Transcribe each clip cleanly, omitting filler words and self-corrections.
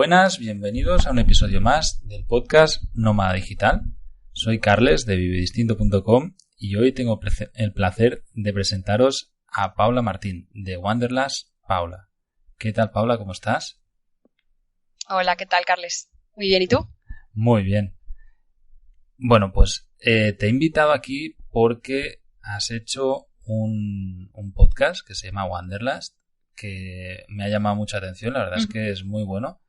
Buenas, bienvenidos a un episodio más del podcast Nómada Digital. Soy Carles de vivedistinto.com y hoy tengo el placer de presentaros a Paula Martín de Wanderlust Paula. ¿Qué tal, Paula? ¿Cómo estás? Hola, ¿qué tal, Carles? Muy bien, ¿y tú? Muy bien. Bueno, pues te he invitado aquí porque has hecho un podcast que se llama Wanderlust, que me ha llamado mucha atención, la verdad es que es muy bueno.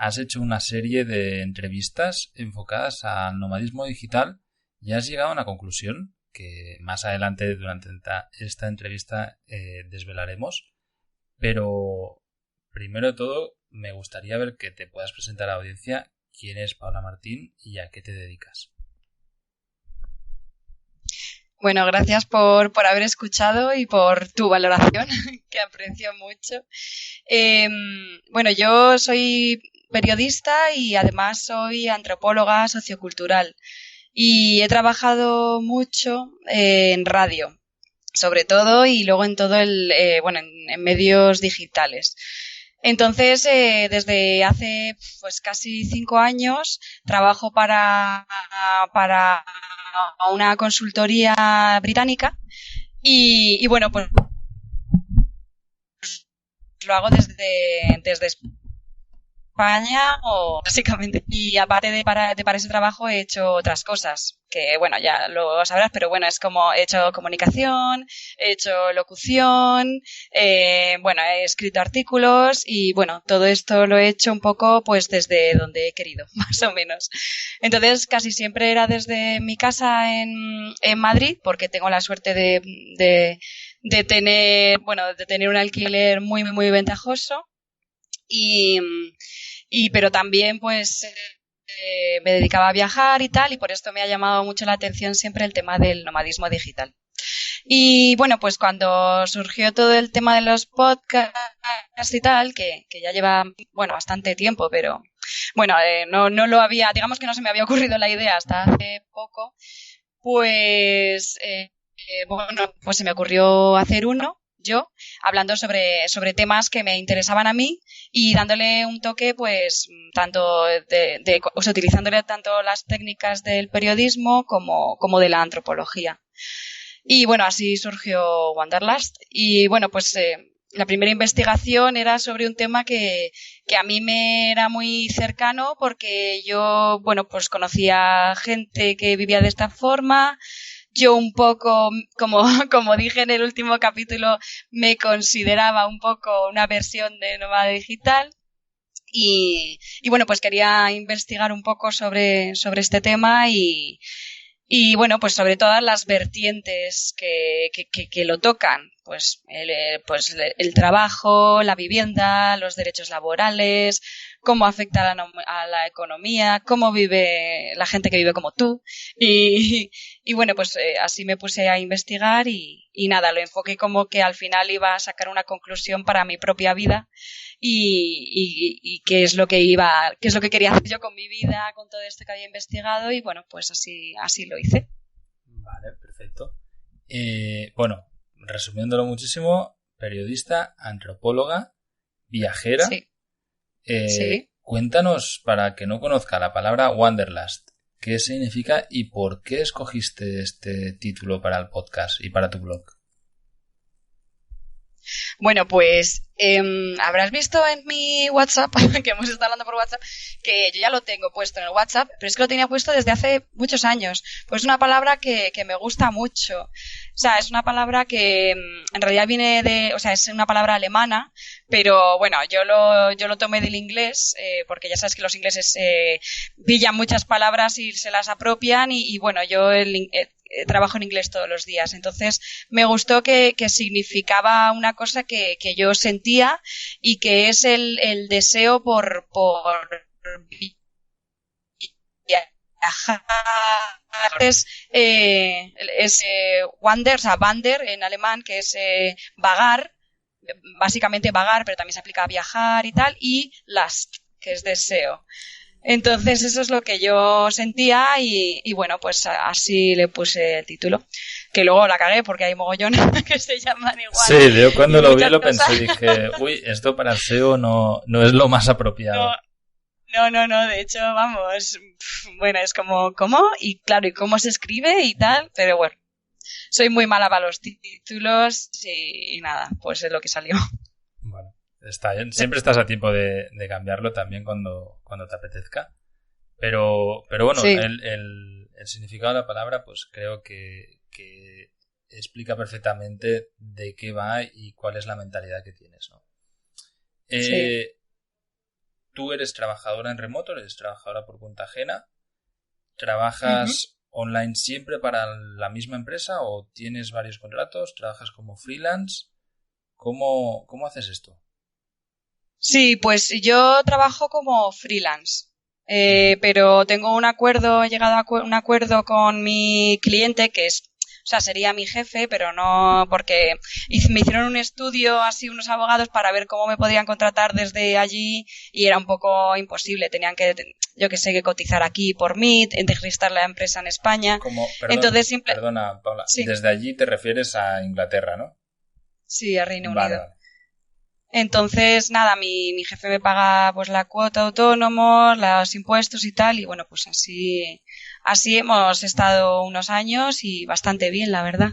Has hecho una serie de entrevistas enfocadas al nomadismo digital y has llegado a una conclusión que más adelante durante esta entrevista desvelaremos. Pero primero de todo me gustaría ver que te puedas presentar a la audiencia quién es Paula Martín y a qué te dedicas. Bueno, gracias por haber escuchado y por tu valoración, que aprecio mucho. Bueno, yo soy periodista y además soy antropóloga sociocultural y he trabajado mucho en radio, sobre todo, y luego en todo en medios digitales. Entonces, desde hace pues casi 5 años trabajo para una consultoría británica y bueno, pues lo hago desde España o básicamente. Y aparte de para ese trabajo he hecho otras cosas que, bueno, ya lo sabrás, pero bueno, es como he hecho comunicación, he hecho locución, he escrito artículos y bueno, todo esto lo he hecho un poco pues desde donde he querido, más o menos. Entonces casi siempre era desde mi casa en Madrid, porque tengo la suerte de tener un alquiler muy, muy ventajoso. Pero también pues me dedicaba a viajar y tal, y por esto me ha llamado mucho la atención siempre el tema del nomadismo digital. Y bueno, pues cuando surgió todo el tema de los podcasts y tal, que ya lleva bastante tiempo, pero bueno, no lo había, digamos que no se me había ocurrido la idea hasta hace poco, pues pues se me ocurrió hacer uno, yo, hablando sobre temas que me interesaban a mí y dándole un toque, pues, tanto utilizándole tanto las técnicas del periodismo como de la antropología. Y bueno, así surgió Wanderlust. Y bueno, pues la primera investigación era sobre un tema que a mí me era muy cercano, porque yo, pues conocía gente que vivía de esta forma. Yo un poco, como dije en el último capítulo, me consideraba un poco una versión de nómada digital y bueno, pues quería investigar un poco sobre este tema y bueno, pues sobre todas las vertientes que lo tocan, pues el trabajo, la vivienda, los derechos laborales, cómo afecta a la economía, cómo vive la gente que vive como tú. Y bueno, pues así me puse a investigar y nada, lo enfoqué como que al final iba a sacar una conclusión para mi propia vida y qué es lo que quería hacer yo con mi vida, con todo esto que había investigado, y bueno, pues así lo hice. Vale, perfecto. Resumiéndolo muchísimo, periodista, antropóloga, viajera. Sí. Sí. Cuéntanos, para que no conozca la palabra Wanderlust, ¿qué significa y por qué escogiste este título para el podcast y para tu blog? Bueno, pues habrás visto en mi WhatsApp, que hemos estado hablando por WhatsApp, que yo ya lo tengo puesto en el WhatsApp, pero es que lo tenía puesto desde hace muchos años. Pues es una palabra que me gusta mucho. O sea, es una palabra que en realidad es una palabra alemana, pero bueno, yo lo tomé del inglés, porque ya sabes que los ingleses pillan muchas palabras y se las apropian, y bueno, yo trabajo en inglés todos los días, entonces me gustó que significaba una cosa que yo sentía, y que es el deseo por viajar. Es wander, o sea, wander en alemán, que es vagar, básicamente vagar, pero también se aplica a viajar y tal, y lust, que es deseo. Entonces eso es lo que yo sentía y bueno, pues así le puse el título, que luego la cagué porque hay mogollón que se llaman igual. Sí, yo cuando lo vi lo pensé, dije, uy, esto para el SEO no es lo más apropiado. No, de hecho, vamos, bueno, es como, ¿cómo? Y claro, ¿y cómo se escribe y tal? Pero bueno, soy muy mala para los títulos y nada, pues es lo que salió. Bueno, está bien. Siempre estás a tiempo de cambiarlo también cuando te apetezca. Pero bueno, Sí, el significado de la palabra, pues creo que explica perfectamente de qué va y cuál es la mentalidad que tienes, ¿no? sí. Tú eres trabajadora en remoto, eres trabajadora por cuenta ajena. Ujú. ¿Trabajas online siempre para la misma empresa o tienes varios contratos? ¿Trabajas como freelance? ¿Cómo haces esto? Sí, pues yo trabajo como freelance, Ujú. pero tengo un acuerdo, he llegado a un acuerdo con mi cliente que es, o sea, sería mi jefe, pero no porque me hicieron un estudio así unos abogados para ver cómo me podían contratar desde allí y era un poco imposible. Tenían que, yo que sé, que cotizar aquí por mí, registrar la empresa en España. Entonces, Perdona, Paula, sí, desde allí te refieres a Inglaterra, ¿no? sí, a Reino Vale, Unido. vale. Entonces, nada, mi jefe me paga pues la cuota de autónomo, los impuestos y tal, y bueno, pues así hemos estado unos años y bastante bien, la verdad.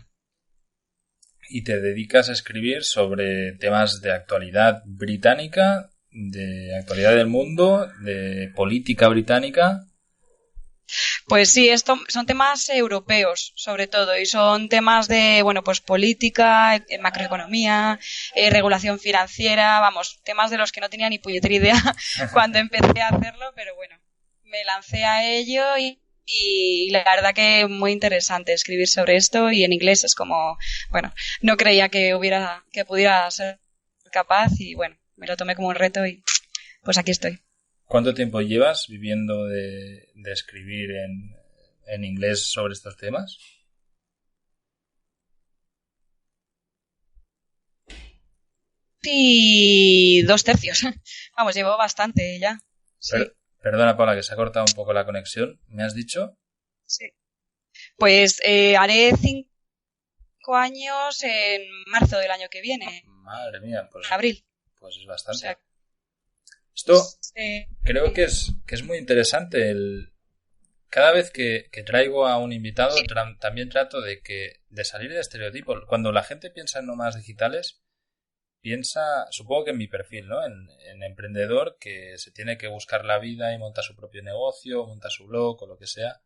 Y te dedicas a escribir sobre temas de actualidad británica, de actualidad del mundo, de política británica. Pues sí, esto son temas europeos, sobre todo, y son temas de, bueno, pues política, macroeconomía, regulación financiera, vamos, temas de los que no tenía ni puñetera idea cuando empecé a hacerlo, pero bueno, me lancé a ello y la verdad que muy interesante escribir sobre esto y en inglés es como, bueno, no creía que pudiera ser capaz y bueno, me lo tomé como un reto y pues aquí estoy. ¿Cuánto tiempo llevas viviendo de escribir en inglés sobre estos temas? Y 2 tercios. Vamos, llevo bastante ya. Sí, Perdona, Paula, que se ha cortado un poco la conexión. ¿Me has dicho? sí. Pues haré 5 años en marzo del año que viene, Madre mía, en abril. pues es O sea, bastante. Esto eh, creo que es muy interesante. Cada vez que traigo a un invitado, también trato de salir de estereotipos. Cuando la gente piensa en nómadas digitales, piensa, supongo que en mi perfil, ¿no? En emprendedor que se tiene que buscar la vida y monta su propio negocio, monta su blog o lo que sea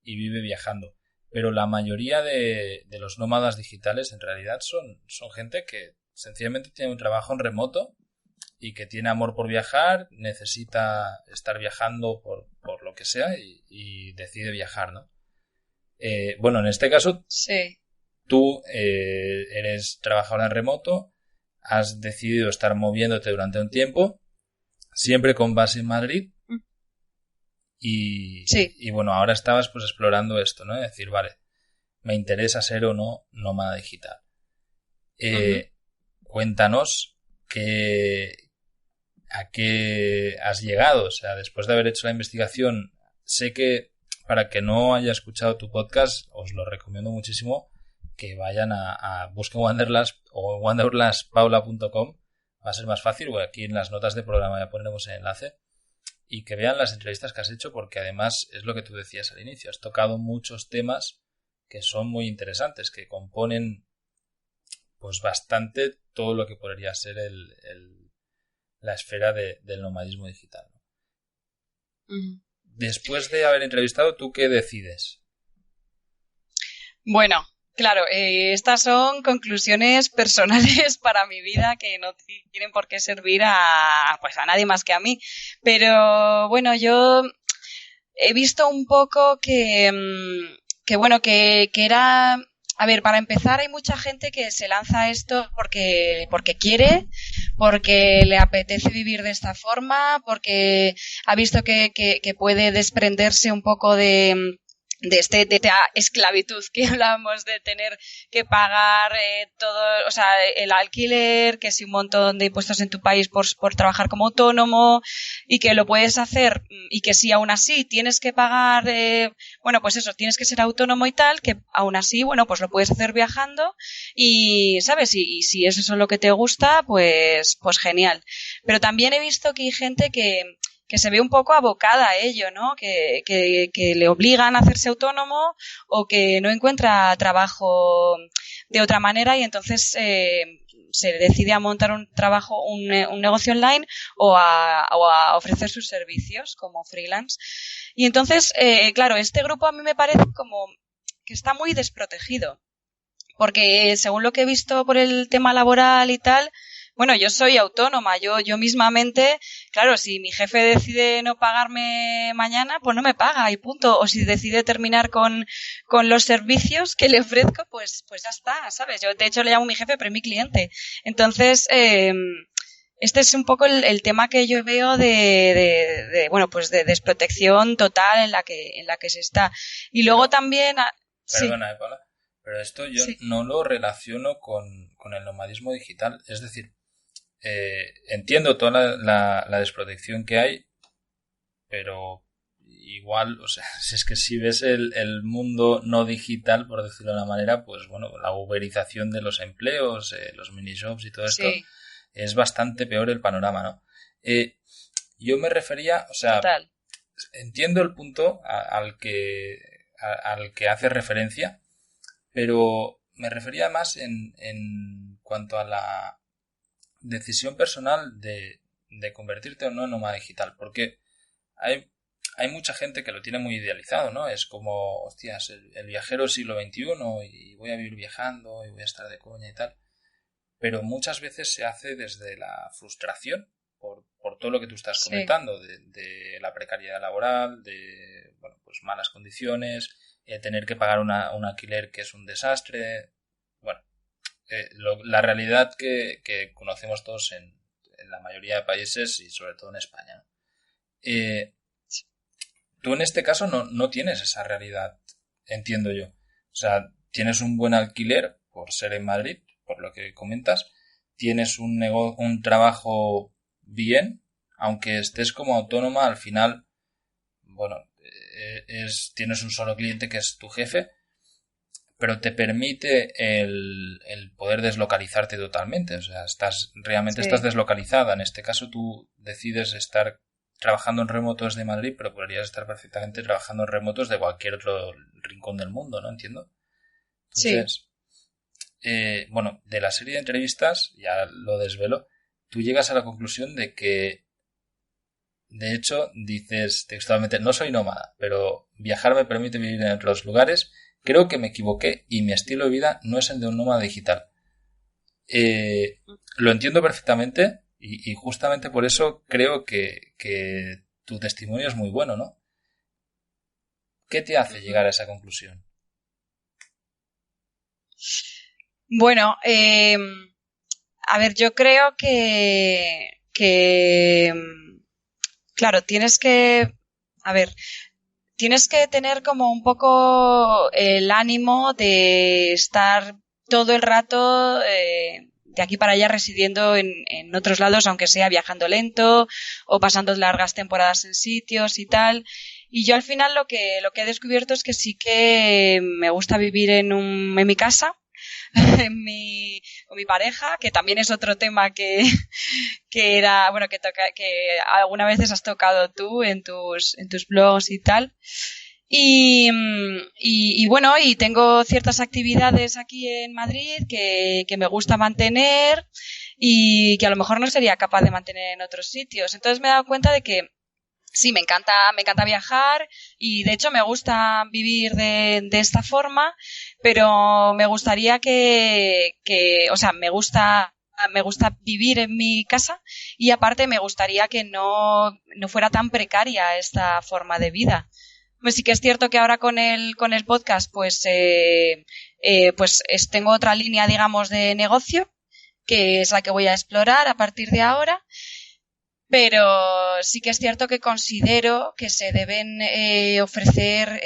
y vive viajando. Pero la mayoría de los nómadas digitales en realidad son gente que sencillamente tiene un trabajo en remoto y que tiene amor por viajar, necesita estar viajando por lo que sea y decide viajar, ¿no? Bueno, en este caso, sí. tú eres trabajadora en remoto, has decidido estar moviéndote durante un tiempo, siempre con base en Madrid, Sí. y bueno, ahora estabas pues explorando esto, ¿no? Es decir, vale, me interesa ser o no nómada digital. Ujú. Cuéntanos a qué has llegado. O sea, después de haber hecho la investigación, sé que para que no haya escuchado tu podcast, os lo recomiendo muchísimo que vayan busquen Wanderlust o wanderlustpaula.com. Va a ser más fácil, o aquí en las notas de programa ya pondremos el enlace y que vean las entrevistas que has hecho porque además es lo que tú decías al inicio, has tocado muchos temas que son muy interesantes, que componen pues bastante todo lo que podría ser la esfera del nomadismo digital. Ujú. Después de haber entrevistado, ¿tú qué decides? Bueno, claro, estas son conclusiones personales para mi vida que no tienen por qué servir pues a nadie más que a mí. Pero bueno, yo he visto un poco que bueno, que era, a ver, para empezar hay mucha gente que se lanza a esto porque quiere, porque le apetece vivir de esta forma, porque ha visto que puede desprenderse un poco de esta esclavitud que hablábamos de tener que pagar todo, o sea, el alquiler, que si un montón de impuestos en tu país por trabajar como autónomo y que lo puedes hacer y que si aún así tienes que pagar, bueno, pues eso, tienes que ser autónomo y tal, que aún así, bueno, pues lo puedes hacer viajando y, ¿sabes? Y si eso es lo que te gusta, pues genial. Pero también he visto que hay gente que se ve un poco abocada a ello, ¿no? Que le obligan a hacerse autónomo o que no encuentra trabajo de otra manera y entonces se decide a montar un negocio online o a ofrecer sus servicios como freelance. Y entonces, claro, este grupo a mí me parece como que está muy desprotegido. Porque según lo que he visto por el tema laboral y tal, bueno, yo soy autónoma, yo mismamente, claro, si mi jefe decide no pagarme mañana, pues no me paga y punto. O si decide terminar con los servicios que le ofrezco, pues ya está, ¿sabes? Yo de hecho le llamo a mi jefe, pero es mi cliente. Entonces, este es un poco el tema que yo veo bueno, pues de desprotección total en la que se está. Y luego también... Perdona, Paula, pero esto yo no lo relaciono con el nomadismo digital. Es decir, entiendo toda la desprotección que hay, pero igual, o sea, si es que si ves el mundo no digital, por decirlo de una manera, pues bueno, la uberización de los empleos, los mini-jobs y todo esto, es bastante peor el panorama, ¿no? Yo me refería, o sea, total. Entiendo el punto al que hace referencia, pero me refería más en cuanto a la decisión personal de convertirte o no en nómada digital, porque hay mucha gente que lo tiene muy idealizado, ¿no? Es como, hostias, el viajero del siglo XXI y voy a vivir viajando y voy a estar de coña y tal, pero muchas veces se hace desde la frustración por todo lo que tú estás comentando, de la precariedad laboral, de bueno, pues malas condiciones, tener que pagar un alquiler que es un desastre. Bueno, la realidad que conocemos todos en la mayoría de países y sobre todo en España, ¿no? Tú en este caso no tienes esa realidad, entiendo yo. O sea, tienes un buen alquiler por ser en Madrid, por lo que comentas, tienes un trabajo bien, aunque estés como autónoma, al final, bueno, tienes un solo cliente que es tu jefe, pero te permite el poder deslocalizarte totalmente. O sea, estás deslocalizada. En este caso tú decides estar trabajando en remoto desde Madrid, pero podrías estar perfectamente trabajando en remotos de cualquier otro rincón del mundo, ¿no? Entiendo. Entonces, bueno, de la serie de entrevistas, ya lo desvelo, tú llegas a la conclusión de que, de hecho, dices textualmente, no soy nómada, pero viajar me permite vivir en otros lugares. Creo que me equivoqué y mi estilo de vida no es el de un nómada digital. Lo entiendo perfectamente y justamente por eso creo que tu testimonio es muy bueno, ¿no? ¿Qué te hace llegar a esa conclusión? Bueno, a ver, yo creo que claro, tienes que tener como un poco el ánimo de estar todo el rato de aquí para allá residiendo en otros lados, aunque sea viajando lento o pasando largas temporadas en sitios y tal. Y yo al final lo que he descubierto es que sí que me gusta vivir en mi casa, con mi pareja, que también es otro tema que era, bueno, que algunas veces has tocado tú en tus blogs y tal. Y bueno, y tengo ciertas actividades aquí en Madrid que me gusta mantener y que a lo mejor no sería capaz de mantener en otros sitios. Entonces me he dado cuenta de que sí, me encanta viajar y de hecho me gusta vivir de esta forma, pero me gustaría o sea, me gusta vivir en mi casa y aparte me gustaría que no fuera tan precaria esta forma de vida. Pues sí que es cierto que ahora con el podcast pues tengo otra línea, digamos, de negocio que es la que voy a explorar a partir de ahora. Pero sí que es cierto que considero que se deben ofrecer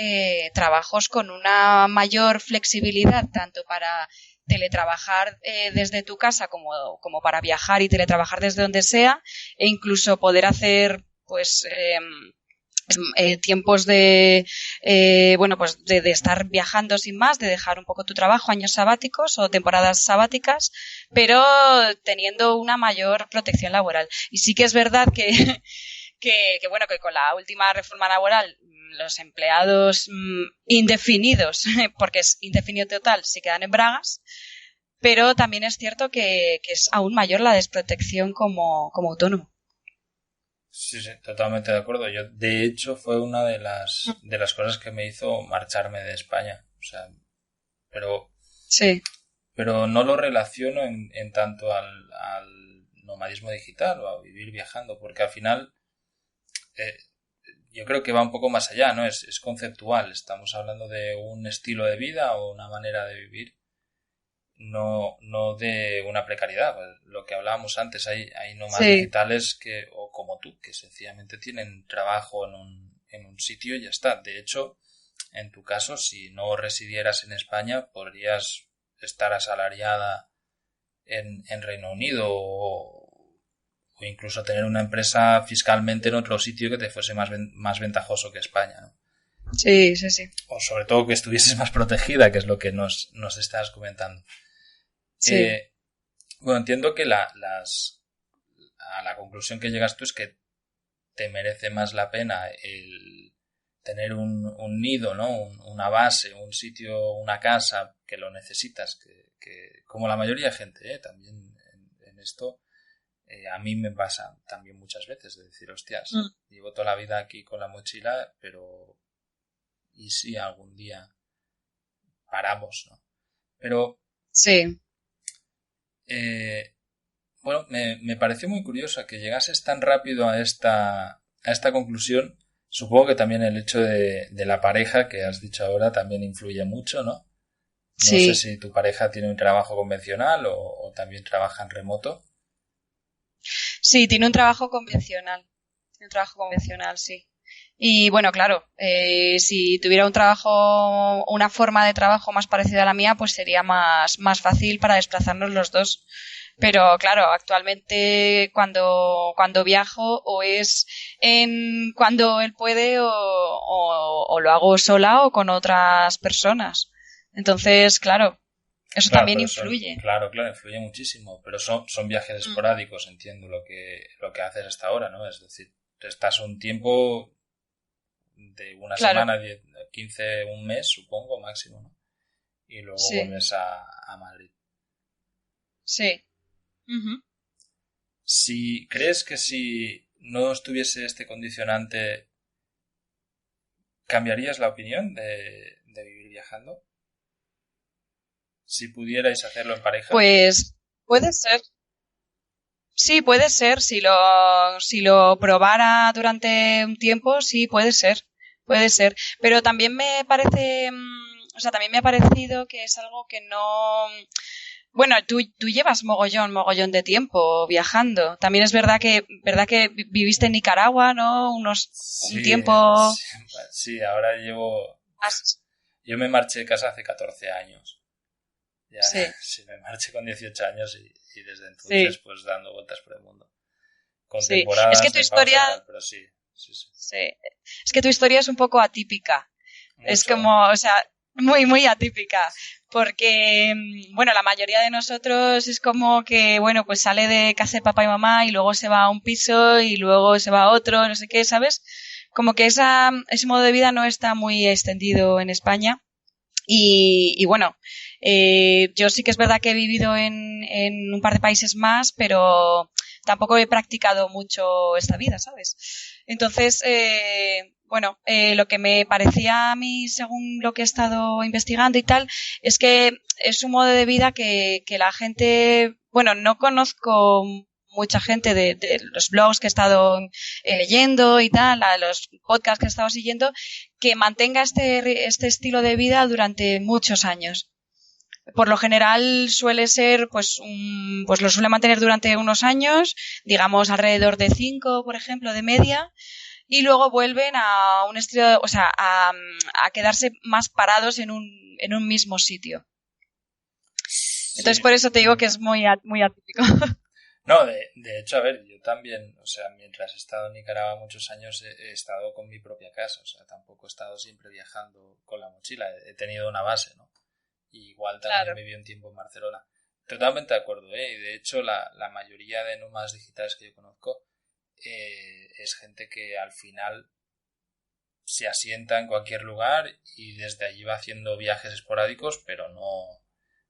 trabajos con una mayor flexibilidad, tanto para teletrabajar desde tu casa como para viajar y teletrabajar desde donde sea, e incluso poder hacer pues tiempos de estar viajando sin más, de dejar un poco tu trabajo, años sabáticos o temporadas sabáticas, pero teniendo una mayor protección laboral. Y sí que es verdad que bueno, que con la última reforma laboral los empleados indefinidos, porque es indefinido total, se quedan en bragas, pero también es cierto que es aún mayor la desprotección como autónomo. Sí, sí, totalmente de acuerdo. Yo, de hecho, fue una de las cosas que me hizo marcharme de España. O sea, pero Sí. pero no lo relaciono en tanto al nomadismo digital o a vivir viajando, porque al final eh, yo creo que va un poco más allá, ¿no? Es conceptual. Estamos hablando de un estilo de vida o una manera de vivir, no de una precariedad. Pues, lo que hablábamos antes, hay nómadas Sí. digitales que, o como tú, que sencillamente tienen trabajo en un sitio y ya está. De hecho, en tu caso, si no residieras en España, podrías estar asalariada en Reino Unido o incluso tener una empresa fiscalmente en otro sitio que te fuese más ventajoso que España, ¿no? Sí, sí, sí. O sobre todo que estuvieses más protegida, que es lo que nos estás comentando. Sí. Bueno, entiendo que a la conclusión que llegas tú es que te merece más la pena el tener un nido, ¿no? Una base, un sitio, una casa que lo necesitas, que como la mayoría de gente, también en esto, a mí me pasa también muchas veces de decir, hostias, llevo toda la vida aquí con la mochila, pero ¿y si algún día paramos, no? Pero, Sí. bueno, me pareció muy curioso que llegases tan rápido a esta conclusión. Supongo que también el hecho de la pareja que has dicho ahora también influye mucho, ¿no? No sé Sí. si tu pareja tiene un trabajo convencional o también trabaja en remoto. Sí, tiene un trabajo convencional. Tiene un trabajo convencional, sí. Y bueno, claro, si tuviera un trabajo, una forma de trabajo más parecida a la mía, pues sería más fácil para desplazarnos los dos. Pero claro, actualmente cuando viajo o es cuando él puede o lo hago sola o con otras personas. Entonces, claro, eso Claro, también pero influye. claro, influye muchísimo. Pero son viajes Mm. esporádicos, entiendo lo que haces hasta ahora, ¿no? Es decir, estás un tiempo de una Claro, semana, 10, 15, un mes, supongo, máximo, ¿no? Y luego sí, vuelves a Madrid. sí. Ujú. Si crees que si no estuviese este condicionante, ¿cambiarías la opinión de vivir viajando? Si pudierais hacerlo en pareja. Pues puede ser. Sí, puede ser. Si lo probara durante un tiempo, sí, puede ser. Puede ser. Pero también me parece, o sea, también me ha parecido que es algo que no. Bueno, tú llevas mogollón de tiempo viajando. También es verdad que viviste en Nicaragua, ¿no? Un Sí, tiempo. sí, sí, ahora llevo... Has- Yo me marché de casa hace 14 años. Ya, Sí, sí, me marché con 18 años y desde entonces sí, pues dando vueltas por el mundo. Con sí. Es que temporadas tu de pausa historia, y tal, pero sí, sí, sí. sí. Es que tu historia es un poco atípica. Es Mucho, ¿eh? como, o sea, muy atípica, porque, bueno, la mayoría de nosotros es como que, bueno, pues sale de casa de papá y mamá y luego se va a un piso y luego se va a otro, no sé qué, ¿sabes? Como que ese modo de vida no está muy extendido en España. Y bueno, yo sí que es verdad que he vivido en un par de países más, pero tampoco he practicado mucho esta vida, ¿sabes? Entonces, bueno, lo que me parecía a mí, según lo que he estado investigando y tal, es que es un modo de vida que la gente, bueno, no conozco mucha gente de los blogs que he estado leyendo y tal, a los podcasts que he estado siguiendo, que mantenga este estilo de vida durante muchos años. Por lo general suele ser, pues lo suele mantener durante unos años, digamos alrededor de 5, por ejemplo, de media, y luego vuelven a un estilo, o sea, a quedarse más parados en un mismo sitio. Entonces, Sí. por eso te digo que es muy atípico. No, de hecho, a ver, yo también, o sea, mientras he estado en Nicaragua muchos años he estado con mi propia casa, o sea, tampoco he estado siempre viajando con la mochila, he tenido una base, ¿no? Y igual también Claro. viví un tiempo en Barcelona. Totalmente de acuerdo, ¿eh? Y de hecho la mayoría de nómadas digitales que yo conozco es gente que al final se asienta en cualquier lugar y desde allí va haciendo viajes esporádicos, pero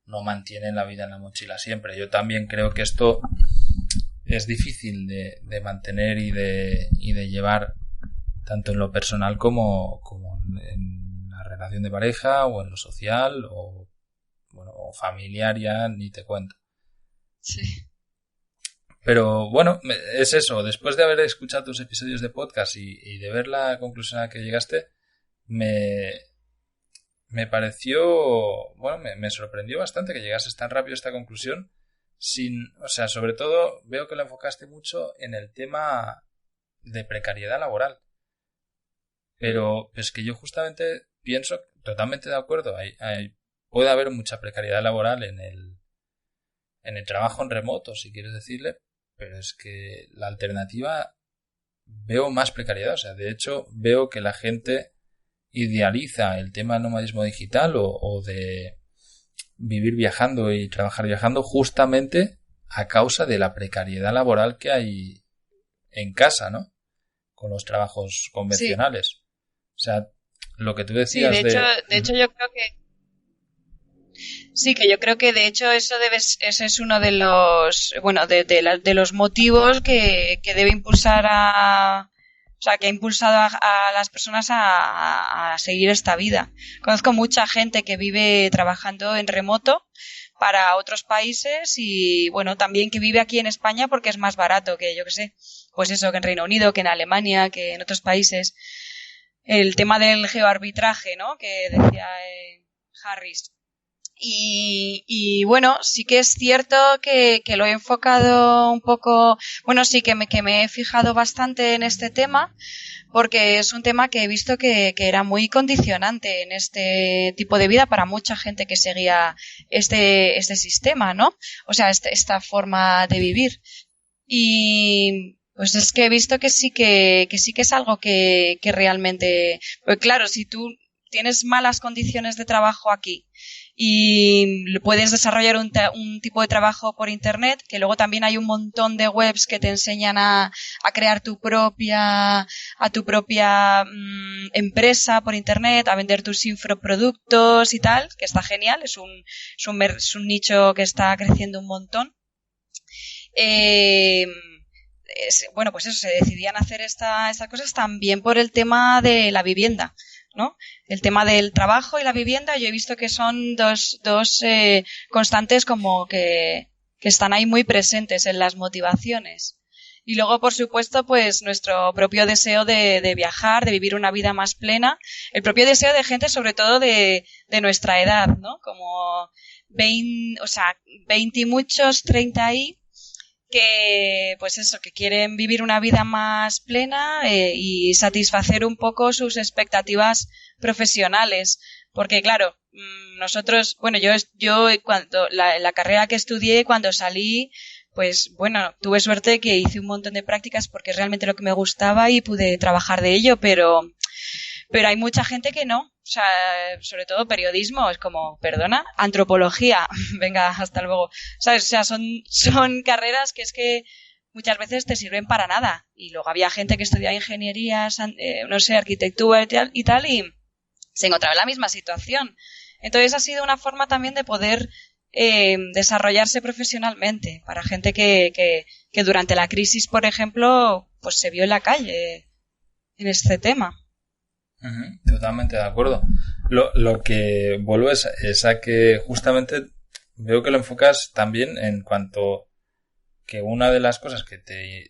no mantienen la vida en la mochila siempre. Yo también creo que esto es difícil de mantener y de llevar tanto en lo personal como en la relación de pareja o en lo social o familiar, ya ni te cuento. Sí. Pero bueno, es eso. Después de haber escuchado tus episodios de podcast y de ver la conclusión a la que llegaste, me pareció, me sorprendió bastante que llegases tan rápido a esta conclusión sobre todo veo que lo enfocaste mucho en el tema de precariedad laboral. Pero es que yo justamente pienso, totalmente de acuerdo, puede haber mucha precariedad laboral en el trabajo en remoto, si quieres decirle, pero es que la alternativa veo más precariedad. O sea, de hecho, veo que la gente idealiza el tema del nomadismo digital o de vivir viajando y trabajar viajando justamente a causa de la precariedad laboral que hay en casa, ¿no? Con los trabajos convencionales. Sí. O sea, lo que tú decías sí, de hecho yo creo que sí, que yo creo que de hecho ese es uno de los, de los motivos que debe impulsar que ha impulsado a las personas a seguir esta vida. Conozco mucha gente que vive trabajando en remoto para otros países y, también que vive aquí en España porque es más barato que, yo que sé, pues eso, que en Reino Unido, que en Alemania, que en otros países. El tema del geoarbitraje, ¿no? Que decía Harris. Y sí que es cierto que lo he enfocado un poco, sí que me he fijado bastante en este tema, porque es un tema que he visto que era muy condicionante en este tipo de vida para mucha gente que seguía este sistema, ¿no? O sea, esta forma de vivir. Y pues es que he visto que sí que es algo que realmente, pues claro, si tú tienes malas condiciones de trabajo aquí y puedes desarrollar un tipo de trabajo por internet, que luego también hay un montón de webs que te enseñan a crear tu propia empresa por internet, a vender tus infoproductos y tal, que está genial, es un nicho que está creciendo un montón. Pues eso, se decidían hacer estas cosas también por el tema de la vivienda, ¿no? El tema del trabajo y la vivienda, yo he visto que son dos constantes como que están ahí muy presentes en las motivaciones. Y luego, por supuesto, pues nuestro propio deseo de viajar, de vivir una vida más plena, el propio deseo de gente, sobre todo de nuestra edad, ¿no? Como 20 y muchos, 30 y que, pues eso, que quieren vivir una vida más plena y satisfacer un poco sus expectativas profesionales. Porque, claro, nosotros, yo cuando la carrera que estudié, cuando salí, pues tuve suerte que hice un montón de prácticas porque es realmente lo que me gustaba y pude trabajar de ello, pero hay mucha gente que no. O sea, sobre todo periodismo, es como, perdona, antropología, venga, hasta luego. ¿Sabes? O sea, son carreras que es que muchas veces te sirven para nada. Y luego había gente que estudiaba ingenierías, arquitectura y tal, y se encontraba en la misma situación. Entonces ha sido una forma también de poder desarrollarse profesionalmente para gente que durante la crisis, por ejemplo, pues se vio en la calle en este tema. Totalmente de acuerdo. Lo que vuelvo es a que justamente veo que lo enfocas también en cuanto que una de las cosas que te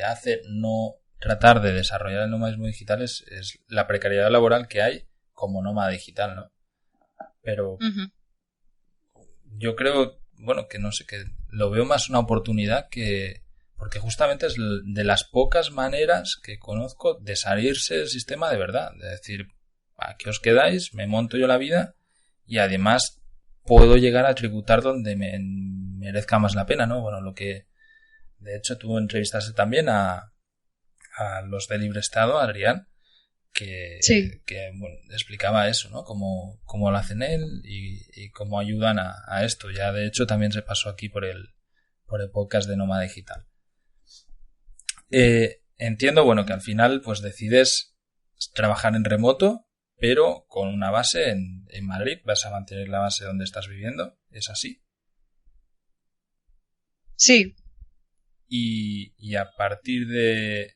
hace no tratar de desarrollar el nomadismo digital es la precariedad laboral que hay como nómada digital, ¿no? Pero yo creo, que no sé, que lo veo más una oportunidad porque justamente es de las pocas maneras que conozco de salirse del sistema de verdad. De decir, aquí os quedáis, me monto yo la vida y además puedo llegar a tributar donde me merezca más la pena, ¿no? Lo que... De hecho, tú entrevistaste también a los de Libre Estado, a Adrián, que explicaba eso, ¿no? Cómo lo hacen él y cómo ayudan a esto. Ya, de hecho, también se pasó aquí por el podcast de Nómada Digital. Entiendo, bueno, que al final pues decides trabajar en remoto, pero con una base en Madrid. Vas a mantener la base donde estás viviendo, ¿es así? Sí. Y a partir de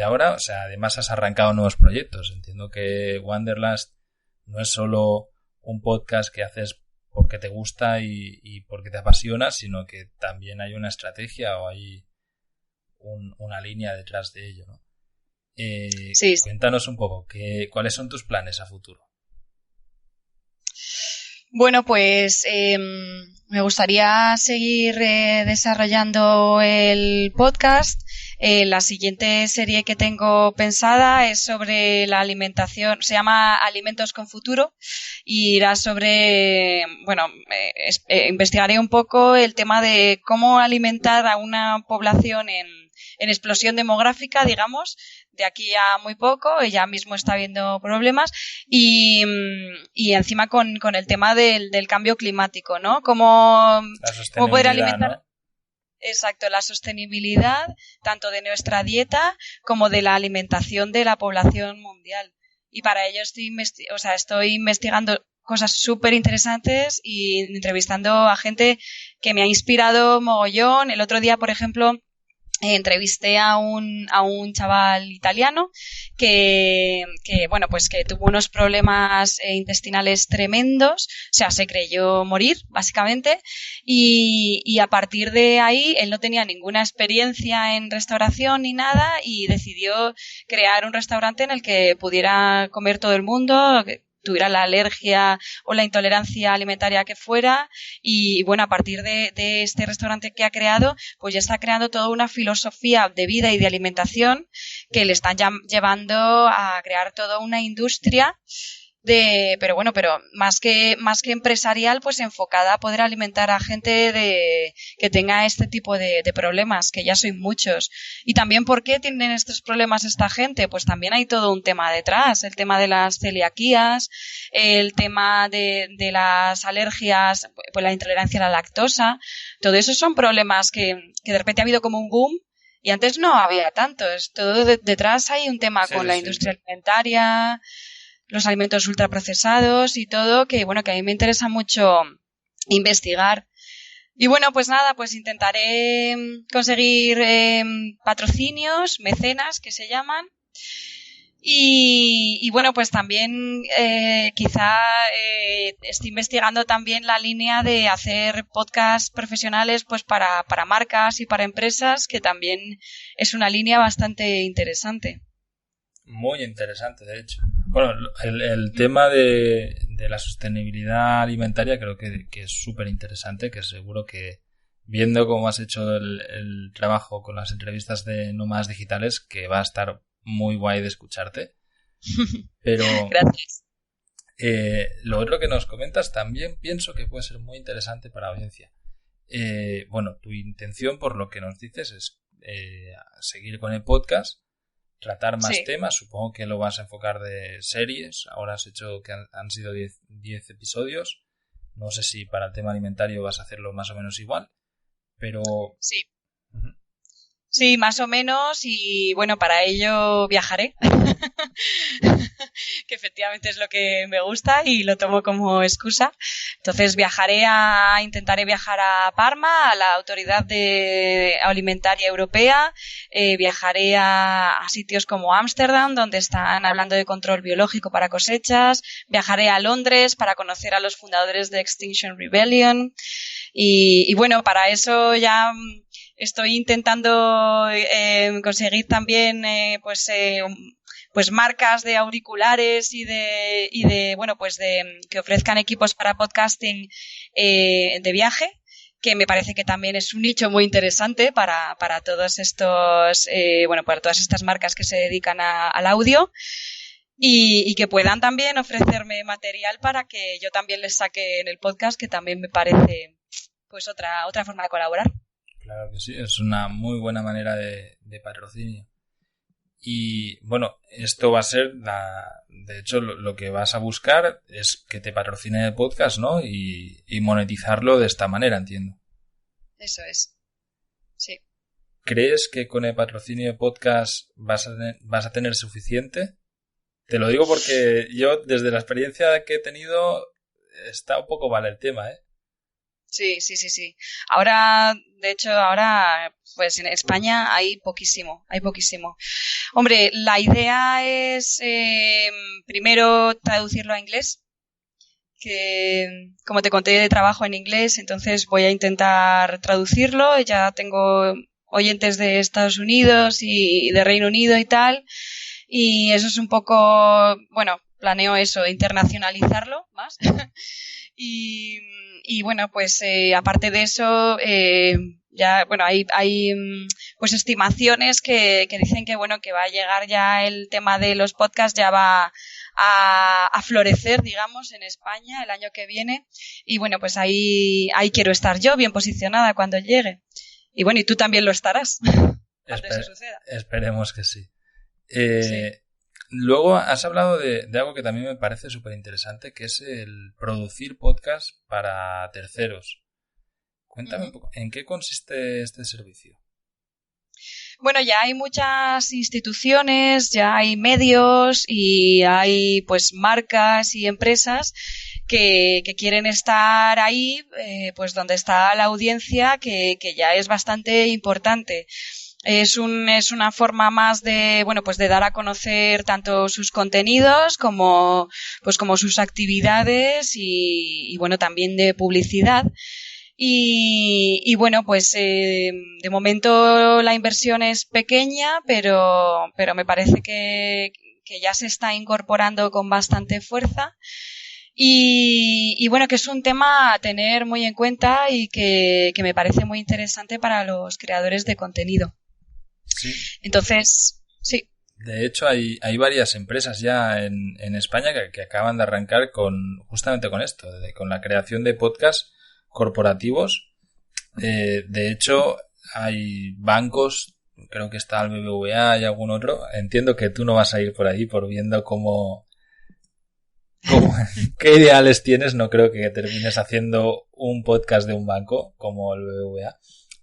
ahora, o sea, además has arrancado nuevos proyectos. Entiendo que Wanderlust no es solo un podcast que haces porque te gusta y porque te apasiona, sino que también hay una estrategia o hay una línea detrás de ello, ¿no? Sí. Cuéntanos un poco, ¿cuáles son tus planes a futuro? Bueno, pues me gustaría seguir desarrollando el podcast. La siguiente serie que tengo pensada es sobre la alimentación, se llama Alimentos con Futuro y irá sobre, bueno, investigaré un poco el tema de cómo alimentar a una población en explosión demográfica, digamos, de aquí a muy poco, ella mismo está viendo problemas y encima con el tema del cambio climático, ¿no? Cómo poder alimentar. ¿No? Exacto, la sostenibilidad tanto de nuestra dieta como de la alimentación de la población mundial. Y para ello estoy investigando cosas súper interesantes y entrevistando a gente que me ha inspirado mogollón. El otro día, por ejemplo, entrevisté a un chaval italiano que bueno, pues que tuvo unos problemas intestinales tremendos, o sea, se creyó morir, básicamente, y a partir de ahí él no tenía ninguna experiencia en restauración ni nada y decidió crear un restaurante en el que pudiera comer todo el mundo, tuviera la alergia o la intolerancia alimentaria que fuera y bueno, a partir de este restaurante que ha creado, pues ya está creando toda una filosofía de vida y de alimentación que le están llevando a crear toda una industria pero más que empresarial, pues enfocada a poder alimentar a gente que tenga este tipo de problemas, que ya son muchos. Y también, ¿por qué tienen estos problemas esta gente? Pues también hay todo un tema detrás, el tema de las celiaquías, el tema de las alergias, pues la intolerancia a la lactosa, todo eso son problemas que de repente ha habido como un boom. Y antes no había tanto, todo detrás hay un tema con la industria alimentaria, los alimentos ultraprocesados y todo, que bueno, que a mí me interesa mucho investigar. Y bueno, pues nada, pues intentaré conseguir patrocinios, mecenas, que se llaman. Y bueno, pues también quizá estoy investigando también la línea de hacer podcasts profesionales pues para marcas y para empresas, que también es una línea bastante interesante. Muy interesante, de hecho. Bueno, el tema de la sostenibilidad alimentaria creo que es súper interesante, que seguro que viendo cómo has hecho el trabajo con las entrevistas de nómadas digitales, que va a estar muy guay de escucharte. Pero gracias. Lo otro que nos comentas también pienso que puede ser muy interesante para la audiencia. Bueno, tu intención, por lo que nos dices, es seguir con el podcast, tratar más temas. Supongo que lo vas a enfocar de series. Ahora has hecho que han sido 10 episodios. No sé si para el tema alimentario vas a hacerlo más o menos igual, pero sí. Uh-huh. Sí, más o menos, y bueno, para ello viajaré, que efectivamente es lo que me gusta y lo tomo como excusa. Entonces intentaré viajar a Parma, a la Autoridad Alimentaria Europea, viajaré a sitios como Ámsterdam, donde están hablando de control biológico para cosechas, viajaré a Londres para conocer a los fundadores de Extinction Rebellion y bueno, para eso ya estoy intentando conseguir también pues marcas de auriculares y de bueno, pues de que ofrezcan equipos para podcasting de viaje, que me parece que también es un nicho muy interesante para todos estos para todas estas marcas que se dedican al audio. Y que puedan también ofrecerme material para que yo también les saque en el podcast, que también me parece pues otra forma de colaborar. Claro que sí, es una muy buena manera de patrocinio. Y bueno, esto va a ser de hecho lo que vas a buscar es que te patrocine el podcast, ¿no? Y monetizarlo de esta manera, entiendo. Eso es. Sí. ¿crees que con el patrocinio de podcast vas a tener suficiente? Te lo digo porque yo, desde la experiencia que he tenido, está un poco mal el tema, ¿eh? Sí. Ahora, de hecho, pues en España hay poquísimo. Hombre, la idea es primero traducirlo a inglés, que como te conté trabajo en inglés, entonces voy a intentar traducirlo. Ya tengo oyentes de Estados Unidos y de Reino Unido y tal, y eso es un poco, bueno, planeo eso, internacionalizarlo más. Y bueno, pues aparte de eso, ya, bueno, hay pues estimaciones que dicen que bueno, que va a llegar ya el tema de los podcasts, ya va a florecer, digamos, en España el año que viene. Y bueno, pues ahí quiero estar yo bien posicionada cuando llegue. Y bueno, y tú también lo estarás cuando eso suceda. Esperemos que sí. Sí. Luego has hablado de algo que también me parece súper interesante, que es el producir podcast para terceros. Cuéntame un poco, ¿en qué consiste este servicio? Bueno, ya hay muchas instituciones, ya hay medios y hay pues marcas y empresas que quieren estar ahí, pues donde está la audiencia, que ya es bastante importante. Es una forma más de, bueno, pues de dar a conocer tanto sus contenidos como sus actividades y bueno, también de publicidad. Y bueno, pues de momento la inversión es pequeña, pero me parece que ya se está incorporando con bastante fuerza. Y bueno, que es un tema a tener muy en cuenta y que me parece muy interesante para los creadores de contenido. Sí. Entonces, sí. De hecho, hay varias empresas ya en España que acaban de arrancar justamente con esto, con la creación de podcasts corporativos. De hecho, hay bancos, creo que está el BBVA y algún otro. Entiendo que tú no vas a ir por ahí por viendo qué ideales tienes. No creo que termines haciendo un podcast de un banco como el BBVA.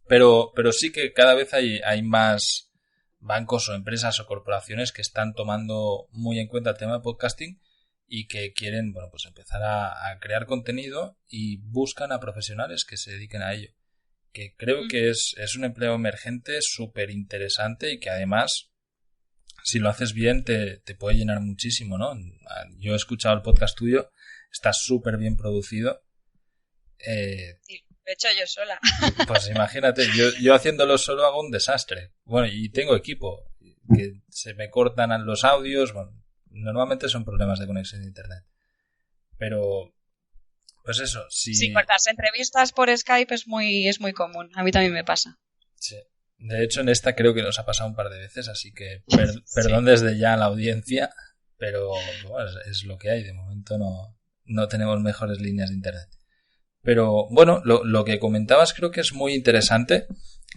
Pero sí que cada vez hay más bancos o empresas o corporaciones que están tomando muy en cuenta el tema de podcasting y que quieren, bueno, pues empezar a crear contenido y buscan a profesionales que se dediquen a ello. Que creo que es un empleo emergente súper interesante y que además, si lo haces bien, te puede llenar muchísimo, ¿no? Yo he escuchado el podcast tuyo, está súper bien producido. Sí, lo he hecho yo sola. Pues imagínate, yo haciéndolo solo hago un desastre. Bueno, y tengo equipo, que se me cortan los audios, bueno, normalmente son problemas de conexión de internet. Pero, pues eso, Sí, cortarse entrevistas por Skype es muy común. A mí también me pasa. Sí. De hecho, en esta creo que nos ha pasado un par de veces, así que perdón desde ya a la audiencia, pero bueno, es lo que hay. De momento no tenemos mejores líneas de internet. Pero bueno, lo que comentabas creo que es muy interesante.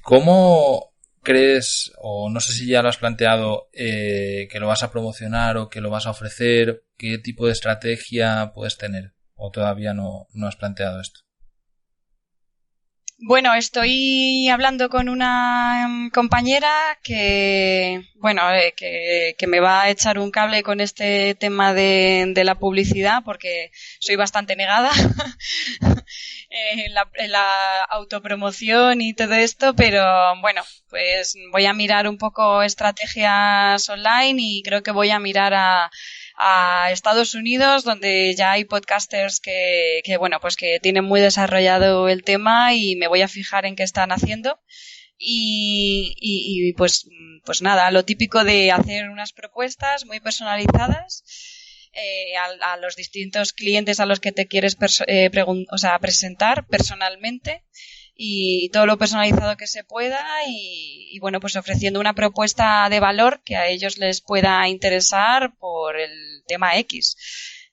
¿Cómo crees, o no sé si ya lo has planteado, que lo vas a promocionar o que lo vas a ofrecer? ¿Qué tipo de estrategia puedes tener? ¿O todavía no has planteado esto? Bueno, estoy hablando con una compañera que, bueno, que me va a echar un cable con este tema de la publicidad porque soy bastante negada en la autopromoción y todo esto, pero bueno, pues voy a mirar un poco estrategias online y creo que voy a mirar a Estados Unidos, donde ya hay podcasters que bueno, pues que tienen muy desarrollado el tema y me voy a fijar en qué están haciendo y pues nada, lo típico de hacer unas propuestas muy personalizadas a los distintos clientes a los que te quieres presentar personalmente y todo lo personalizado que se pueda y bueno, pues ofreciendo una propuesta de valor que a ellos les pueda interesar por el tema X,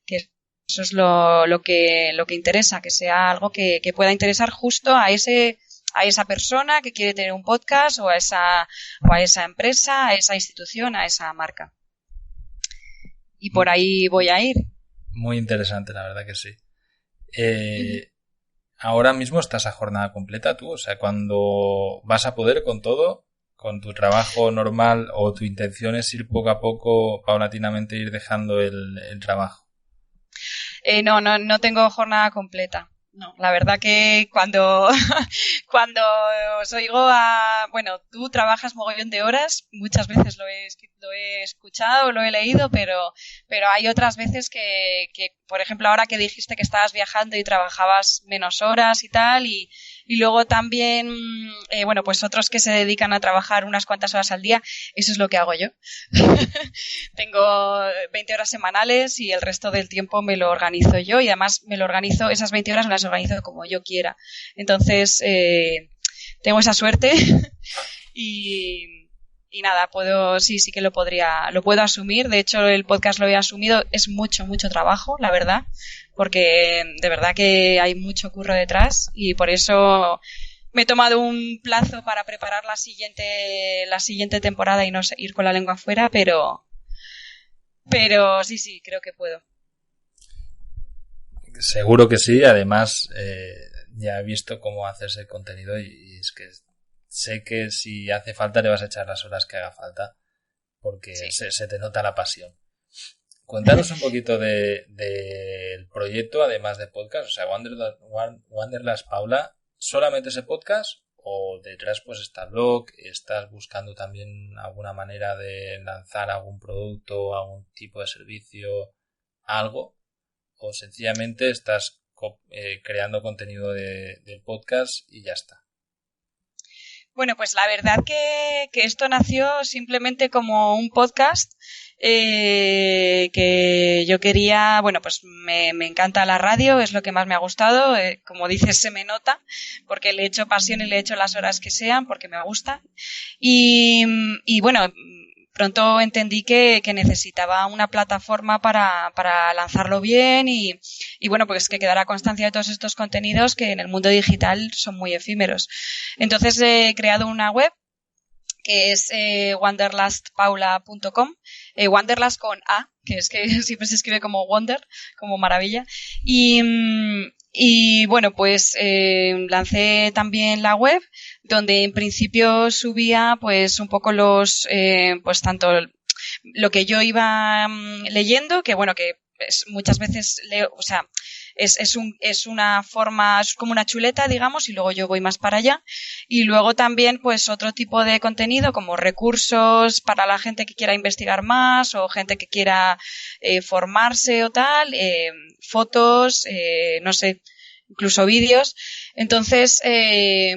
que eso es lo que interesa, que sea algo que pueda interesar justo a esa persona que quiere tener un podcast o a esa empresa, a esa institución, a esa marca. Y por ahí voy a ir. Muy interesante, la verdad que sí. Ahora mismo estás a jornada completa tú, o sea, cuando vas a poder con todo, con tu trabajo normal o tu intención es ir poco a poco, paulatinamente ir dejando el trabajo? No tengo jornada completa. No, la verdad que cuando os oigo bueno, tú trabajas mogollón de horas, muchas veces lo he escuchado, lo he leído, pero hay otras veces que, por ejemplo, ahora que dijiste que estabas viajando y trabajabas menos horas y tal, y luego también, bueno, pues otros que se dedican a trabajar unas cuantas horas al día, eso es lo que hago yo. Tengo 20 horas semanales y el resto del tiempo me lo organizo yo, y además me lo organizo, esas 20 horas me las organizo como yo quiera. Entonces, tengo esa suerte y nada, sí que lo puedo asumir. De hecho, el podcast lo he asumido, es mucho trabajo, la verdad, porque de verdad que hay mucho curro detrás, y por eso me he tomado un plazo para preparar la siguiente temporada y no ir con la lengua afuera, pero sí, creo que puedo. Seguro que sí, además ya he visto cómo haces el contenido y es que sé que si hace falta le vas a echar las horas que haga falta, porque sí, se te nota la pasión. Cuéntanos un poquito del proyecto, además de podcast, o sea, Wanderlust Paula, ¿solamente ese podcast o detrás pues está el blog? ¿Estás buscando también alguna manera de lanzar algún producto, algún tipo de servicio, algo? ¿O sencillamente estás creando contenido del podcast y ya está? Bueno, pues la verdad que esto nació simplemente como un podcast que yo quería, bueno, pues me encanta la radio, es lo que más me ha gustado, como dices, se me nota, porque le echo pasión y le echo las horas que sean, porque me gusta. Y bueno, pronto entendí que necesitaba una plataforma para lanzarlo bien y bueno, pues que quedara constancia de todos estos contenidos que en el mundo digital son muy efímeros. Entonces he creado una web que es wanderlustpaula.com, Wanderlust con A, que es que siempre se escribe como Wonder, como maravilla. Y bueno, pues lancé también la web, donde en principio subía pues un poco pues tanto lo que yo iba leyendo, que bueno, que muchas veces leo, o sea, es una forma, es como una chuleta, digamos, y luego yo voy más para allá. Y luego también, pues, otro tipo de contenido, como recursos para la gente que quiera investigar más o gente que quiera formarse o tal, fotos, no sé, incluso vídeos. Entonces,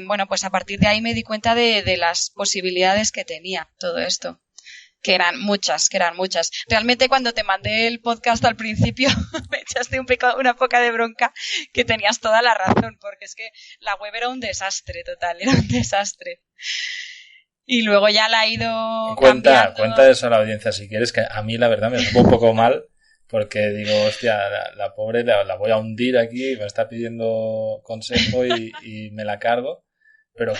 bueno, pues a partir de ahí me di cuenta de las posibilidades que tenía todo esto. Que eran muchas. Realmente cuando te mandé el podcast al principio me echaste una poca de bronca, que tenías toda la razón, porque es que la web era un desastre total, era un desastre. Y luego ya la he ido cambiando. Cuenta eso a la audiencia si quieres, que a mí la verdad me supo un poco mal, porque digo, hostia, la pobre la voy a hundir aquí, me está pidiendo consejo y me la cargo. Pero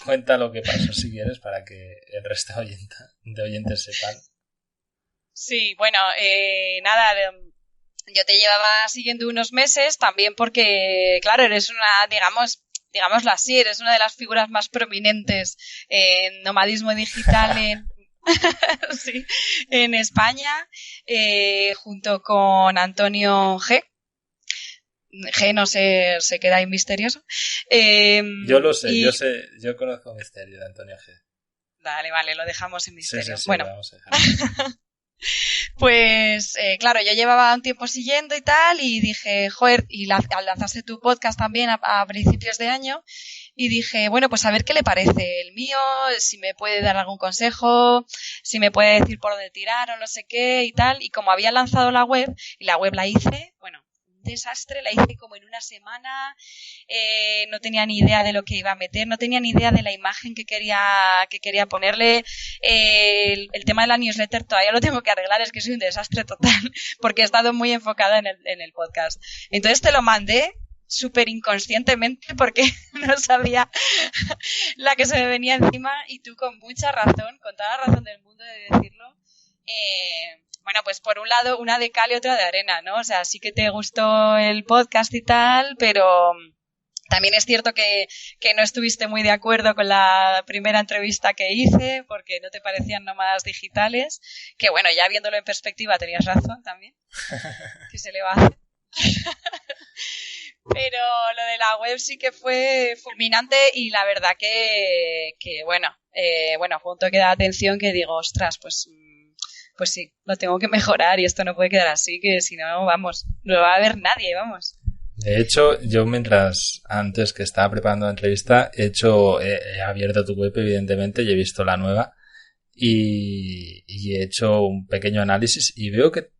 cuenta lo que pasó si quieres para que el resto de oyentes sepan. Sí, bueno, nada, yo te llevaba siguiendo unos meses también porque, claro, eres digámoslo así, eres una de las figuras más prominentes en nomadismo digital sí, en España, junto con Antonio G. No sé, se queda ahí misterioso. Yo lo sé, yo conozco el misterio de Antonio G. Vale, lo dejamos en misterio. Sí, bueno, vamos a dejarlo. Pues claro, yo llevaba un tiempo siguiendo y tal, y dije, joder, y lanzaste tu podcast también a principios de año, y dije, bueno, pues a ver qué le parece el mío, si me puede dar algún consejo, si me puede decir por dónde tirar o no sé qué y tal. Y como había lanzado la web, y la web la hice, bueno, desastre, la hice como en una semana, no tenía ni idea de lo que iba a meter, no tenía ni idea de la imagen que quería ponerle, el tema de la newsletter todavía lo tengo que arreglar, es que soy un desastre total, porque he estado muy enfocada en el podcast. Entonces te lo mandé súper inconscientemente porque no sabía la que se me venía encima, y tú con mucha razón, con toda la razón del mundo de decirlo, bueno, pues por un lado una de cal y otra de arena, ¿no? O sea, sí que te gustó el podcast y tal, pero También es cierto que no estuviste muy de acuerdo con la primera entrevista que hice porque no te parecían nómadas digitales, que bueno, ya viéndolo en perspectiva tenías razón también, que se le va a hacer. Pero lo de la web sí que fue fulminante y la verdad que bueno, fue un toque de atención que digo, ostras, pues sí, lo tengo que mejorar y esto no puede quedar así, que si no, vamos, no lo va a ver nadie, vamos. De hecho, yo antes que estaba preparando la entrevista, he abierto tu web, evidentemente, y he visto la nueva y he hecho un pequeño análisis y veo que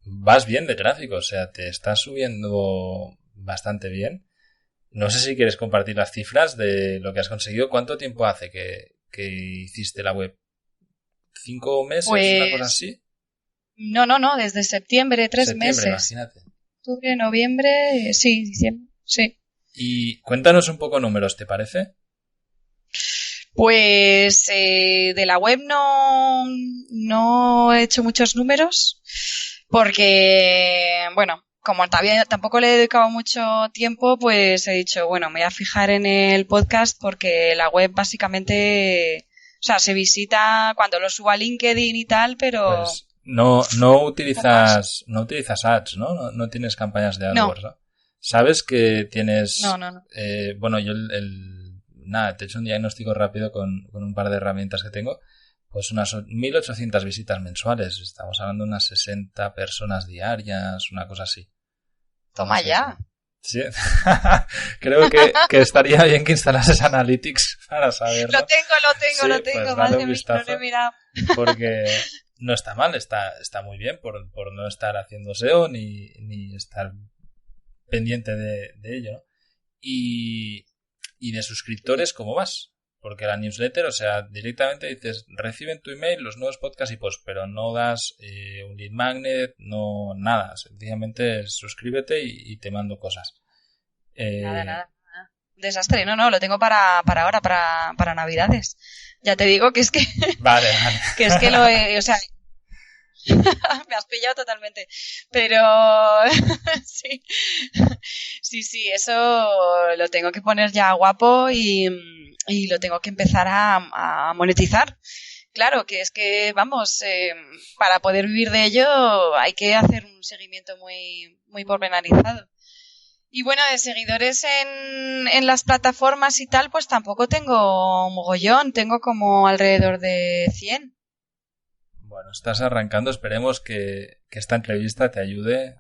vas bien de tráfico, o sea, te estás subiendo bastante bien. No sé si quieres compartir las cifras de lo que has conseguido. ¿Cuánto tiempo hace que hiciste la web? ¿5 meses? Pues, ¿Una cosa así? No, desde septiembre, 3 meses. Imagínate. Octubre, noviembre, sí, diciembre, sí. Y cuéntanos un poco números, ¿te parece? Pues de la web no he hecho muchos números porque, bueno, como tampoco le he dedicado mucho tiempo, pues he dicho, bueno, me voy a fijar en el podcast porque la web básicamente, o sea, se visita cuando lo subo a LinkedIn y tal, pero... Pues no utilizas ads, ¿no? No tienes campañas de AdWords, ¿no? ¿Sabes que tienes... No. Bueno, yo te he hecho un diagnóstico rápido con un par de herramientas que tengo. Pues unas 1.800 visitas mensuales. Estamos hablando de unas 60 personas diarias, una cosa así. Toma ya. Sí. Creo que estaría bien que instalases Analytics para saberlo. Lo tengo. Pues Madre mía, no lo he mirado. Porque no está mal, está muy bien por no estar haciendo SEO ni estar pendiente de ello, ¿no? Y de suscriptores, ¿cómo vas? Porque la newsletter, o sea, directamente dices, reciben tu email los nuevos podcasts y posts, pero no das un lead magnet, no nada. Sencillamente suscríbete y te mando cosas. Nada. Desastre, no, lo tengo para ahora, para Navidades. Ya te digo que es que... Vale. Que es que o sea... Me has pillado totalmente. Pero sí, eso lo tengo que poner ya guapo y lo tengo que empezar a monetizar. Claro, que es que, vamos, para poder vivir de ello hay que hacer un seguimiento muy, muy pormenorizado. Y bueno, de seguidores en las plataformas y tal, pues tampoco tengo mogollón, tengo como alrededor de 100. Bueno, estás arrancando, esperemos que esta entrevista te ayude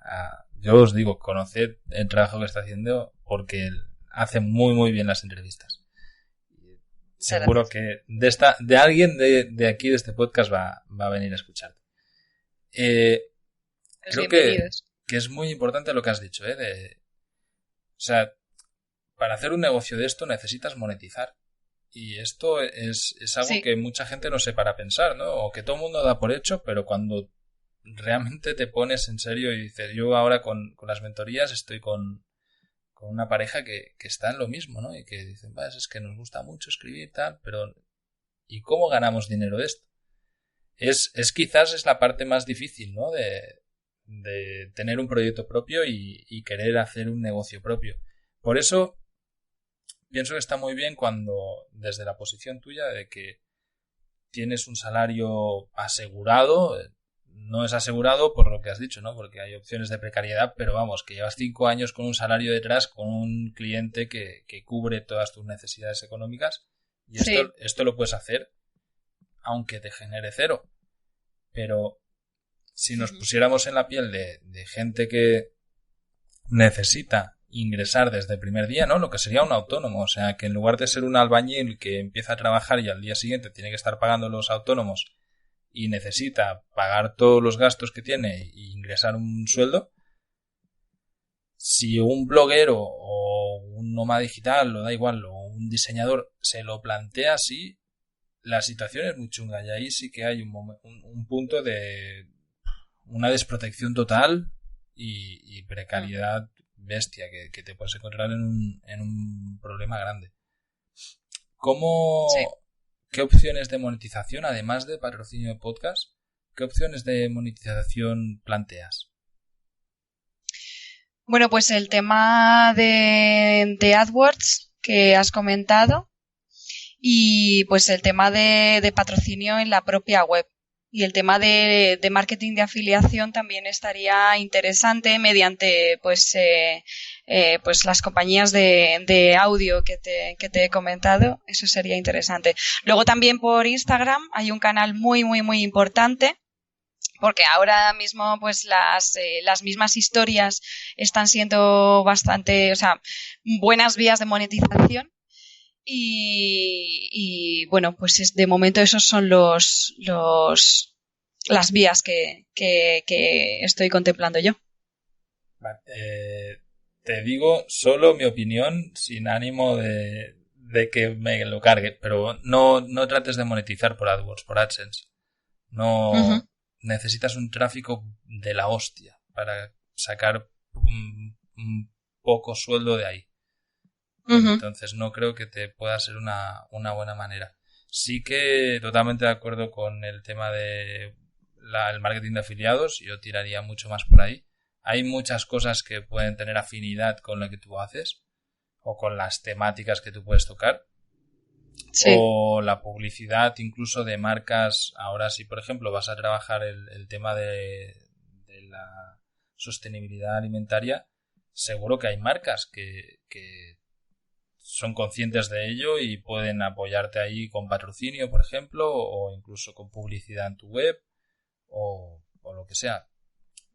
yo os digo, conocer el trabajo que está haciendo porque hace muy muy bien las entrevistas. Seguro que de alguien de aquí, de este podcast, va a venir a escucharte. Creo que es muy importante lo que has dicho, o sea, para hacer un negocio de esto necesitas monetizar. Y esto es algo que mucha gente no se para a pensar, ¿no? O que todo el mundo da por hecho, pero cuando realmente te pones en serio y dices, yo ahora con las mentorías estoy con una pareja que está en lo mismo, ¿no? Y que dicen, es que nos gusta mucho escribir tal, pero ¿y cómo ganamos dinero de esto? Quizás es la parte más difícil, ¿no? De tener un proyecto propio y querer hacer un negocio propio. Por eso pienso que está muy bien cuando, desde la posición tuya de que tienes un salario asegurado, no es asegurado por lo que has dicho, ¿no? Porque hay opciones de precariedad, pero vamos, que llevas 5 años con un salario detrás, con un cliente que cubre todas tus necesidades económicas, y esto lo puedes hacer aunque te genere cero. Pero si nos pusiéramos en la piel de gente que necesita ingresar desde el primer día, ¿no? Lo que sería un autónomo, o sea, que en lugar de ser un albañil que empieza a trabajar y al día siguiente tiene que estar pagando los autónomos y necesita pagar todos los gastos que tiene e ingresar un sueldo, si un bloguero o un nómada digital, o da igual, o un diseñador se lo plantea así, la situación es muy chunga y ahí sí que hay un punto de una desprotección total y precariedad bestia que te puedes encontrar en un problema grande. ¿Qué opciones de monetización, además de patrocinio de podcast, qué opciones de monetización planteas? Bueno, pues el tema de AdWords que has comentado y pues el tema de patrocinio en la propia web. Y el tema de marketing de afiliación también estaría interesante mediante pues las compañías de audio que te he comentado. Eso sería interesante. Luego también por Instagram hay un canal muy, muy, muy importante, porque ahora mismo pues las mismas historias están siendo bastante, o sea, buenas vías de monetización. Y bueno, pues de momento esos son las vías que estoy contemplando yo. Vale, te digo solo mi opinión sin ánimo de que me lo cargue, pero no trates de monetizar por AdWords, por AdSense. No necesitas un tráfico de la hostia para sacar un poco sueldo de ahí. Entonces no creo que te pueda ser una buena manera. Sí que totalmente de acuerdo con el tema de el marketing de afiliados. Yo tiraría mucho más por ahí. Hay muchas cosas que pueden tener afinidad con lo que tú haces o con las temáticas que tú puedes tocar. Sí. O la publicidad incluso de marcas. Ahora si por ejemplo vas a trabajar el tema de la sostenibilidad alimentaria, seguro que hay marcas que son conscientes de ello y pueden apoyarte ahí con patrocinio, por ejemplo, o incluso con publicidad en tu web o lo que sea.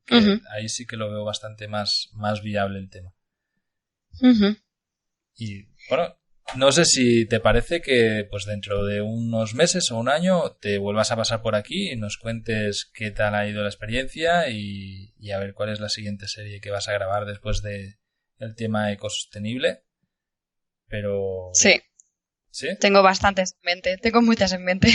Que ahí sí que lo veo bastante más viable el tema. Y bueno, no sé si te parece que pues dentro de unos meses o un año te vuelvas a pasar por aquí y nos cuentes qué tal ha ido la experiencia y a ver cuál es la siguiente serie que vas a grabar después de el tema ecosostenible. Pero... Sí. ¿Sí? Tengo bastantes en mente. Tengo muchas en mente.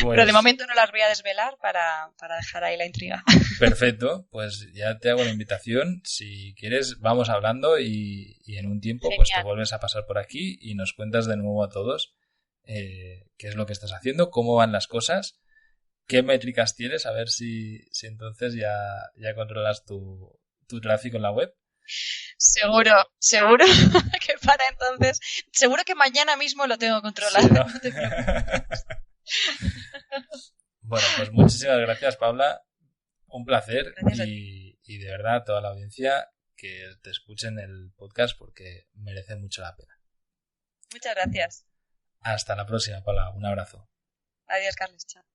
Pues... Pero de momento no las voy a desvelar para dejar ahí la intriga. Perfecto. Pues ya te hago la invitación. Si quieres, vamos hablando y en un tiempo pues te vuelves a pasar por aquí y nos cuentas de nuevo a todos qué es lo que estás haciendo, cómo van las cosas, qué métricas tienes, a ver si entonces ya controlas tu tráfico en la web. Seguro que para entonces, seguro que mañana mismo lo tengo controlado. Sí, ¿no? No te preocupes. Bueno, pues muchísimas gracias, Paula. Un placer y de verdad a toda la audiencia que te escuchen el podcast porque merece mucho la pena. Muchas gracias. Hasta la próxima, Paula. Un abrazo. Adiós, Carlos. Chao.